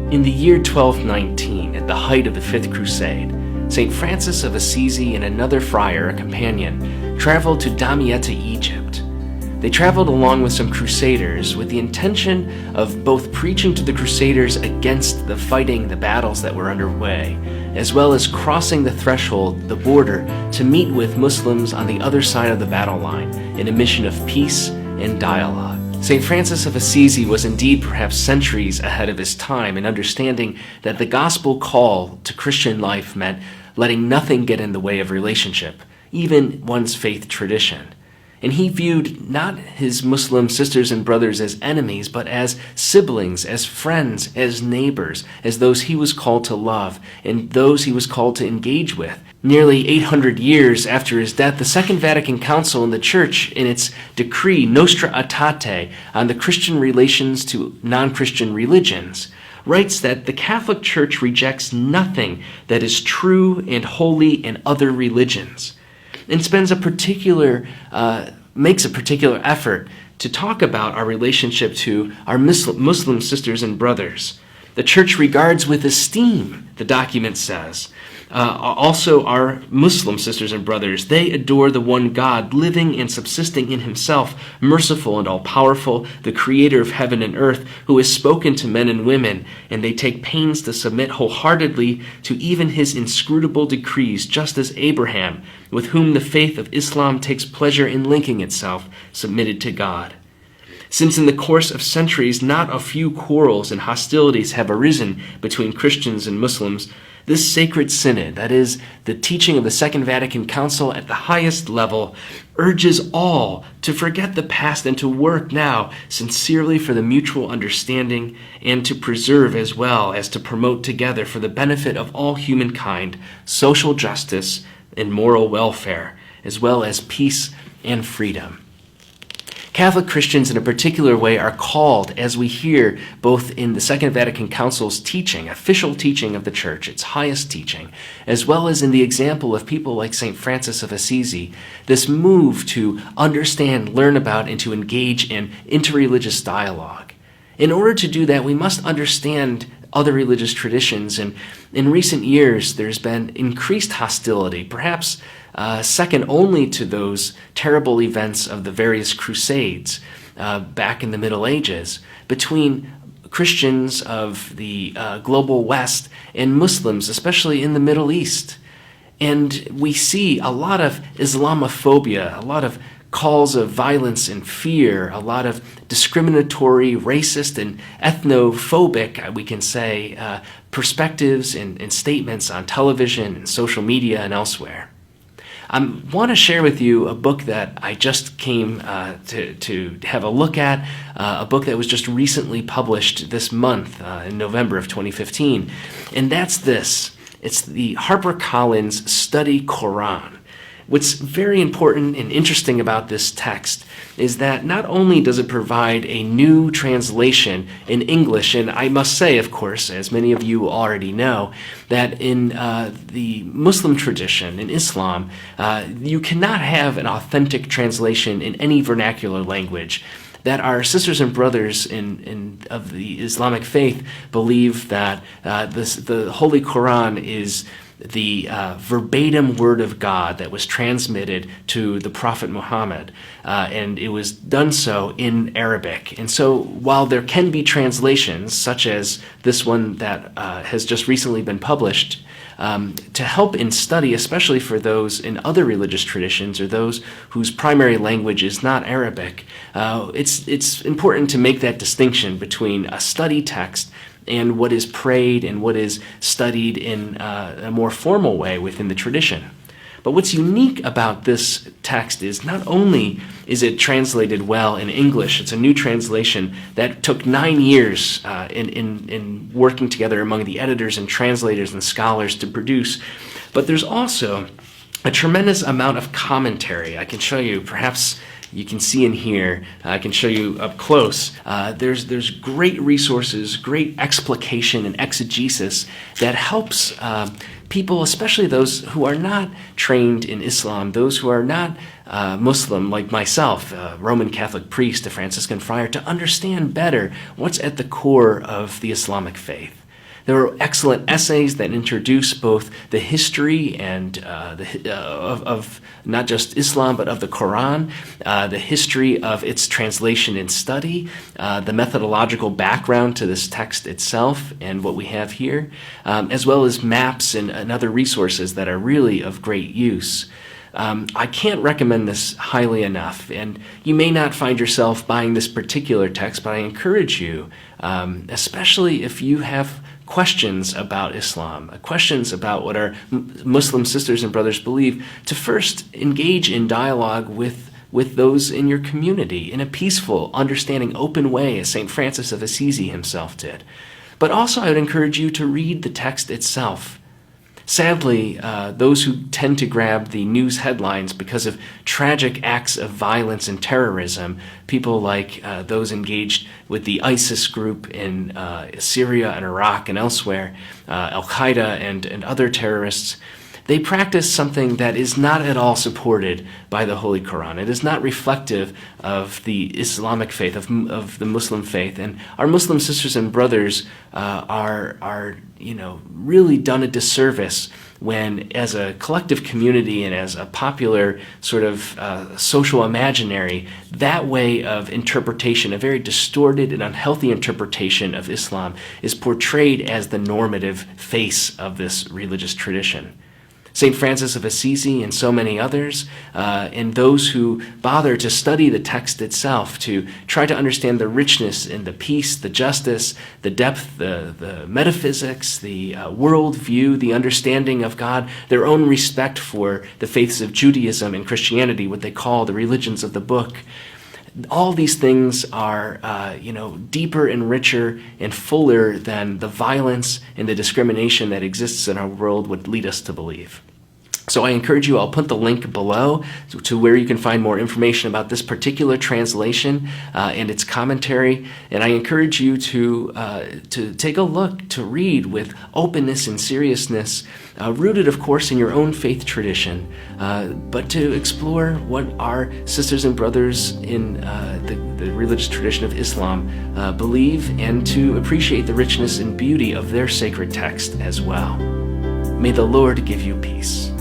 In the year 1219, at the height of the Fifth Crusade, St. Francis of Assisi and another friar, a companion, traveled to Damietta, Egypt. They traveled along with some crusaders with the intention of both preaching to the crusaders against the battles that were underway, as well as crossing the threshold, the border, to meet with Muslims on the other side of the battle line in a mission of peace and dialogue. St. Francis of Assisi was indeed perhaps centuries ahead of his time in understanding that the gospel call to Christian life meant letting nothing get in the way of relationship, even one's faith tradition. And he viewed not his Muslim sisters and brothers as enemies, but as siblings, as friends, as neighbors, as those he was called to love and those he was called to engage with. Nearly 800 years after his death, the Second Vatican Council and the Church, in its decree Nostra Aetate on the Christian relations to non-Christian religions, writes that the Catholic Church rejects nothing that is true and holy in other religions, and makes a particular effort to talk about our relationship to our Muslim sisters and brothers. The Church regards with esteem, the document says, also our Muslim sisters and brothers. They adore the one God, living and subsisting in himself, merciful and all-powerful, the creator of heaven and earth, who has spoken to men and women, and they take pains to submit wholeheartedly to even his inscrutable decrees, just as Abraham, with whom the faith of Islam takes pleasure in linking itself, submitted to God. Since in the course of centuries not a few quarrels and hostilities have arisen between Christians and Muslims, this sacred synod, that is, the teaching of the Second Vatican Council at the highest level, urges all to forget the past and to work now sincerely for the mutual understanding and to preserve as well as to promote together for the benefit of all humankind social justice and moral welfare, as well as peace and freedom. Catholic Christians in a particular way are called, as we hear both in the Second Vatican Council's teaching, official teaching of the Church, its highest teaching, as well as in the example of people like St. Francis of Assisi, this move to understand, learn about, and to engage in interreligious dialogue. In order to do that, we must understand other religious traditions, and in recent years there's been increased hostility, perhaps second only to those terrible events of the various crusades back in the Middle Ages, between Christians of the global West and Muslims, especially in the Middle East. And we see a lot of Islamophobia, a lot of calls of violence and fear, a lot of discriminatory, racist, and ethnophobic, we can say, perspectives and statements on television and social media and elsewhere. I want to share with you a book that I just came to have a look at, a book that was just recently published this month in November of 2015, and that's this. It's the HarperCollins Study Quran. What's very important and interesting about this text is that not only does it provide a new translation in English, and I must say, of course, as many of you already know, that in the Muslim tradition, in Islam, you cannot have an authentic translation in any vernacular language. That our sisters and brothers of the Islamic faith believe that the Holy Quran is the verbatim word of God that was transmitted to the Prophet Muhammad, and it was done so in Arabic. And so while there can be translations, such as this one that has just recently been published, to help in study, especially for those in other religious traditions or those whose primary language is not Arabic, it's important to make that distinction between a study text and what is prayed and what is studied in a more formal way within the tradition. But what's unique about this text is not only is it translated well in English, it's a new translation that took 9 years in working together among the editors and translators and scholars to produce, but there's also a tremendous amount of commentary. I can show you, perhaps you can see in here, I can show you up close, there's great resources, great explication and exegesis that helps people, especially those who are not trained in Islam, those who are not Muslim like myself, a Roman Catholic priest, a Franciscan friar, to understand better what's at the core of the Islamic faith. There are excellent essays that introduce both the history and of not just Islam, but of the Quran, the history of its translation and study, the methodological background to this text itself and what we have here, as well as maps and other resources that are really of great use. I can't recommend this highly enough, and you may not find yourself buying this particular text, but I encourage you, especially if you have questions about Islam, questions about what our Muslim sisters and brothers believe, to first engage in dialogue with those in your community in a peaceful, understanding, open way, as St. Francis of Assisi himself did. But also I would encourage you to read the text itself. Sadly, those who tend to grab the news headlines because of tragic acts of violence and terrorism, people like those engaged with the ISIS group in Syria and Iraq and elsewhere, Al-Qaeda and other terrorists, they practice something that is not at all supported by the Holy Quran. It is not reflective of the Islamic faith, of the Muslim faith. And our Muslim sisters and brothers are really done a disservice when, as a collective community and as a popular sort of social imaginary, that way of interpretation, a very distorted and unhealthy interpretation of Islam, is portrayed as the normative face of this religious tradition. St. Francis of Assisi and so many others, and those who bother to study the text itself, to try to understand the richness and the peace, the justice, the depth, the metaphysics, the worldview, the understanding of God, their own respect for the faiths of Judaism and Christianity, what they call the religions of the book. All these things are, deeper and richer and fuller than the violence and the discrimination that exists in our world would lead us to believe. So I encourage you, I'll put the link below to where you can find more information about this particular translation and its commentary. And I encourage you to take a look, to read with openness and seriousness, rooted, of course, in your own faith tradition, but to explore what our sisters and brothers in the religious tradition of Islam believe, and to appreciate the richness and beauty of their sacred text as well. May the Lord give you peace.